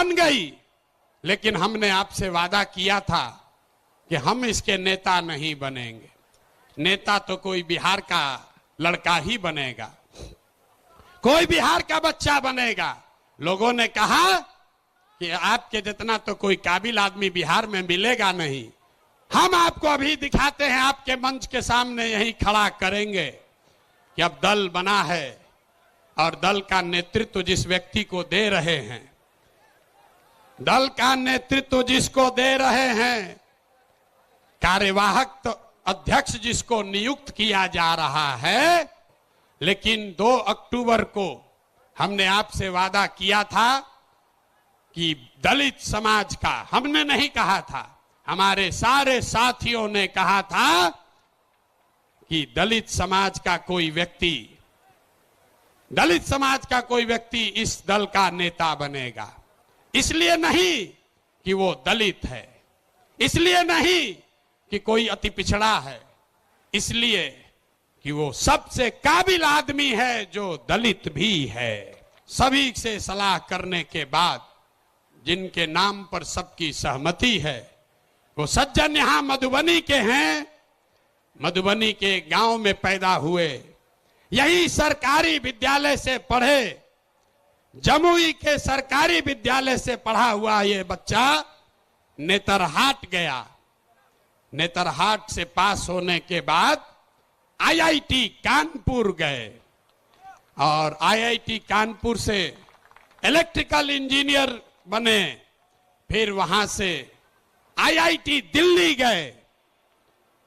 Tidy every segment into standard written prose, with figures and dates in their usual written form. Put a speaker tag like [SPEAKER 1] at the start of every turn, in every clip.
[SPEAKER 1] बन गई, लेकिन हमने आपसे वादा किया था कि हम इसके नेता नहीं बनेंगे। नेता तो कोई बिहार का लड़का ही बनेगा, कोई बिहार का बच्चा बनेगा। लोगों ने कहा कि आपके जितना तो कोई काबिल आदमी बिहार में मिलेगा नहीं। हम आपको अभी दिखाते हैं, आपके मंच के सामने यही खड़ा करेंगे कि अब दल बना है और दल का नेतृत्व जिस व्यक्ति को दे रहे हैं, दल का नेतृत्व जिसको दे रहे हैं, कार्यवाहक तो अध्यक्ष जिसको नियुक्त किया जा रहा है। लेकिन 2 अक्टूबर को हमने आपसे वादा किया था कि दलित समाज का, हमने नहीं कहा था, हमारे सारे साथियों ने कहा था कि दलित समाज का कोई व्यक्ति इस दल का नेता बनेगा। इसलिए नहीं कि वो दलित है, इसलिए नहीं कि कोई अति पिछड़ा है, इसलिए कि वो सबसे काबिल आदमी है जो दलित भी है। सभी से सलाह करने के बाद जिनके नाम पर सबकी सहमति है, वो सज्जन यहां मधुबनी के हैं, मधुबनी के गांव में पैदा हुए, यही सरकारी विद्यालय से पढ़े, जमुई के सरकारी विद्यालय से पढ़ा हुआ ये बच्चा नेतरहाट गया। नेतरहाट से पास होने के बाद आईआईटी कानपुर गए और आईआईटी कानपुर से इलेक्ट्रिकल इंजीनियर बने। फिर वहां से आईआईटी दिल्ली गए,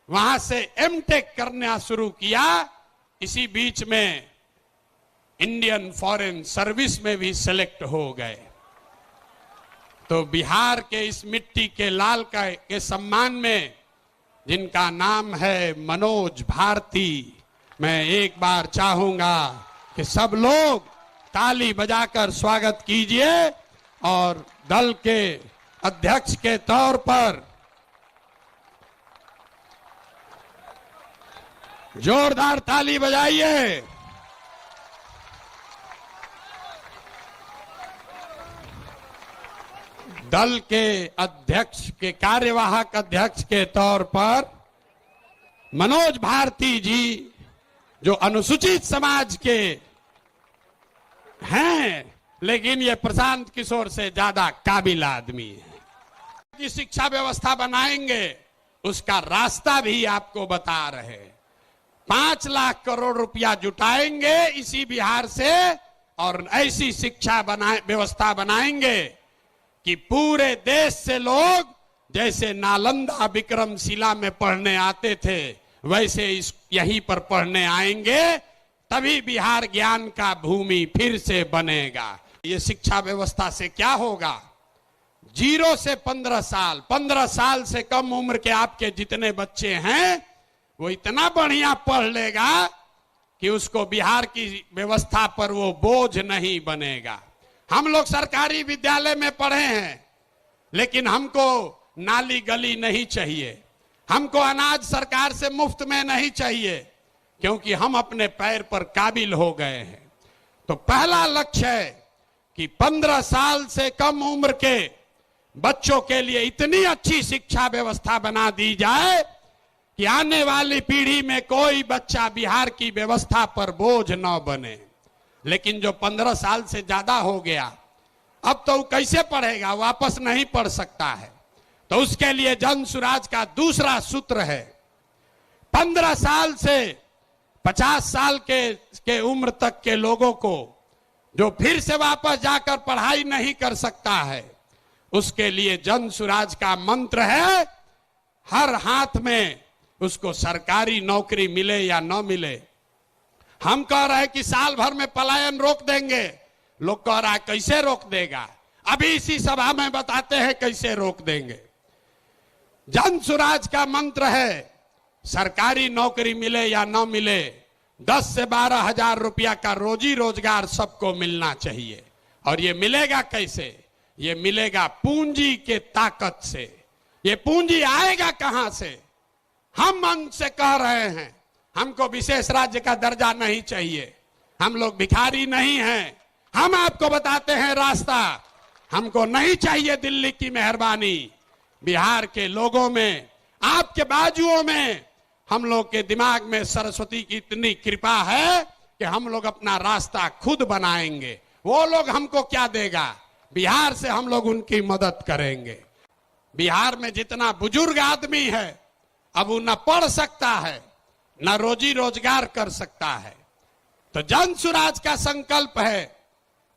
[SPEAKER 1] वहां से एमटेक करना शुरू किया। इसी बीच में इंडियन फॉरेन सर्विस में भी सिलेक्ट हो गए। तो बिहार के इस मिट्टी के लाल के सम्मान में जिनका नाम है मनोज भारती, मैं एक बार चाहूंगा कि सब लोग ताली बजाकर स्वागत कीजिए और दल के अध्यक्ष के तौर पर जोरदार ताली बजाइए। दल के अध्यक्ष के कार्यवाहक अध्यक्ष के तौर पर मनोज भारती जी, जो अनुसूचित समाज के हैं, लेकिन ये प्रशांत किशोर से ज्यादा काबिल आदमी है। की शिक्षा व्यवस्था बनाएंगे, उसका रास्ता भी आपको बता रहे। 5 लाख करोड़ रुपया जुटाएंगे इसी बिहार से और ऐसी शिक्षा व्यवस्था बनाएंगे कि पूरे देश से लोग जैसे नालंदा विक्रमशिला में पढ़ने आते थे, वैसे यहीं पर पढ़ने आएंगे। तभी बिहार ज्ञान का भूमि फिर से बनेगा। ये शिक्षा व्यवस्था से क्या होगा? 0 से 15 साल, 15 साल से कम उम्र के आपके जितने बच्चे हैं, वो इतना बढ़िया पढ़ लेगा कि उसको बिहार की व्यवस्था पर वो बोझ नहीं बनेगा। हम लोग सरकारी विद्यालय में पढ़े हैं, लेकिन हमको नाली गली नहीं चाहिए, हमको अनाज सरकार से मुफ्त में नहीं चाहिए, क्योंकि हम अपने पैर पर काबिल हो गए हैं। तो पहला लक्ष्य है कि 15 साल से कम उम्र के बच्चों के लिए इतनी अच्छी शिक्षा व्यवस्था बना दी जाए कि आने वाली पीढ़ी में कोई बच्चा बिहार की व्यवस्था पर बोझ न बने। लेकिन जो 15 साल से ज्यादा हो गया, अब तो कैसे पढ़ेगा? वापस नहीं पढ़ सकता है। तो उसके लिए जन सुराज का दूसरा सूत्र है, 15 साल से 50 साल के उम्र तक के लोगों को जो फिर से वापस जाकर पढ़ाई नहीं कर सकता है, उसके लिए जन सुराज का मंत्र है, हर हाथ में उसको सरकारी नौकरी मिले या न मिले। हम कह रहे हैं कि साल भर में पलायन रोक देंगे, लोग कह रहा है कैसे रोक देगा? अभी इसी सभा में बताते हैं कैसे रोक देंगे। जन सुराज का मंत्र है, सरकारी नौकरी मिले या न मिले, 10 से 12 हजार रुपया का रोजी रोजगार सबको मिलना चाहिए। और ये मिलेगा कैसे? ये मिलेगा पूंजी के ताकत से। ये पूंजी आएगा कहां से? हम मन से कह रहे हैं, हमको विशेष राज्य का दर्जा नहीं चाहिए, हम लोग भिखारी नहीं हैं। हम आपको बताते हैं रास्ता, हमको नहीं चाहिए दिल्ली की मेहरबानी। बिहार के लोगों में, आपके बाजुओं में, हम लोग के दिमाग में सरस्वती की इतनी कृपा है कि हम लोग अपना रास्ता खुद बनाएंगे। वो लोग हमको क्या देगा? बिहार से हम लोग उनकी मदद करेंगे। बिहार में जितना बुजुर्ग आदमी है, अब वो न पढ़ सकता है, न रोजी रोजगार कर सकता है। तो जन सुराज का संकल्प है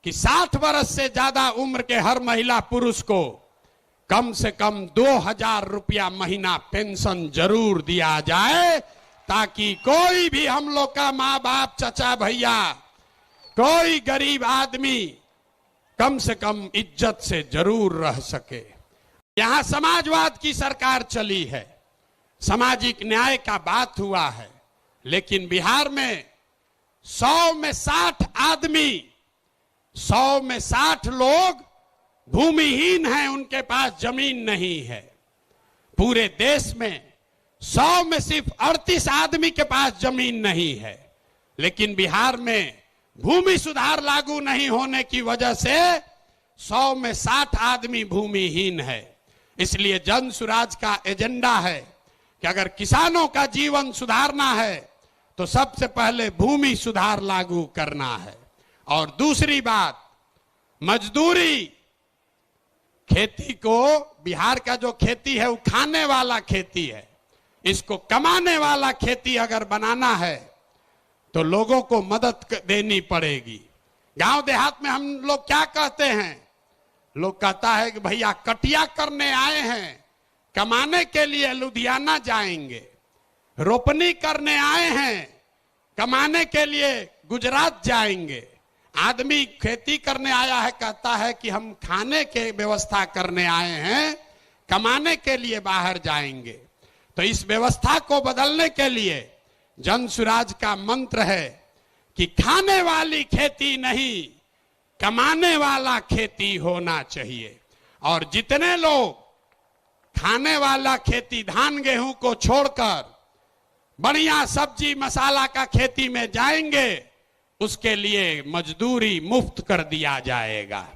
[SPEAKER 1] कि 60 वर्ष से ज्यादा उम्र के हर महिला पुरुष को कम से कम 2000 रुपया महीना पेंशन जरूर दिया जाए, ताकि कोई भी हम लोग का माँ बाप, चचा भैया, कोई गरीब आदमी कम से कम इज्जत से जरूर रह सके। यहां समाजवाद की सरकार चली है, सामाजिक न्याय का बात हुआ है, लेकिन बिहार में 100 में 60 आदमी, 100 में 60 लोग भूमिहीन हैं, उनके पास जमीन नहीं है। पूरे देश में 100 में सिर्फ 38 आदमी के पास जमीन नहीं है। लेकिन बिहार में भूमि सुधार लागू नहीं होने की वजह से 100 में 60 आदमी भूमिहीन है। इसलिए जन सुराज का एजेंडा है कि अगर किसानों का जीवन सुधारना है तो सबसे पहले भूमि सुधार लागू करना है। और दूसरी बात, मजदूरी। खेती को, बिहार का जो खेती है वो खाने वाला खेती है, इसको कमाने वाला खेती अगर बनाना है तो लोगों को मदद देनी पड़ेगी। गांव देहात में हम लोग क्या कहते हैं? लोग कहता है कि भैया कटिया करने आए हैं, कमाने के लिए लुधियाना जाएंगे, रोपनी करने आए हैं, कमाने के लिए गुजरात जाएंगे। आदमी खेती करने आया है, कहता है कि हम खाने के व्यवस्था करने आए हैं, कमाने के लिए बाहर जाएंगे। तो इस व्यवस्था को बदलने के लिए जन सुराज का मंत्र है कि खाने वाली खेती नहीं, कमाने वाला खेती होना चाहिए। और जितने लोग खाने वाला खेती, धान गेहूं को छोड़कर बढ़िया सब्जी मसाला का खेती में जाएंगे, उसके लिए मजदूरी मुफ्त कर दिया जाएगा।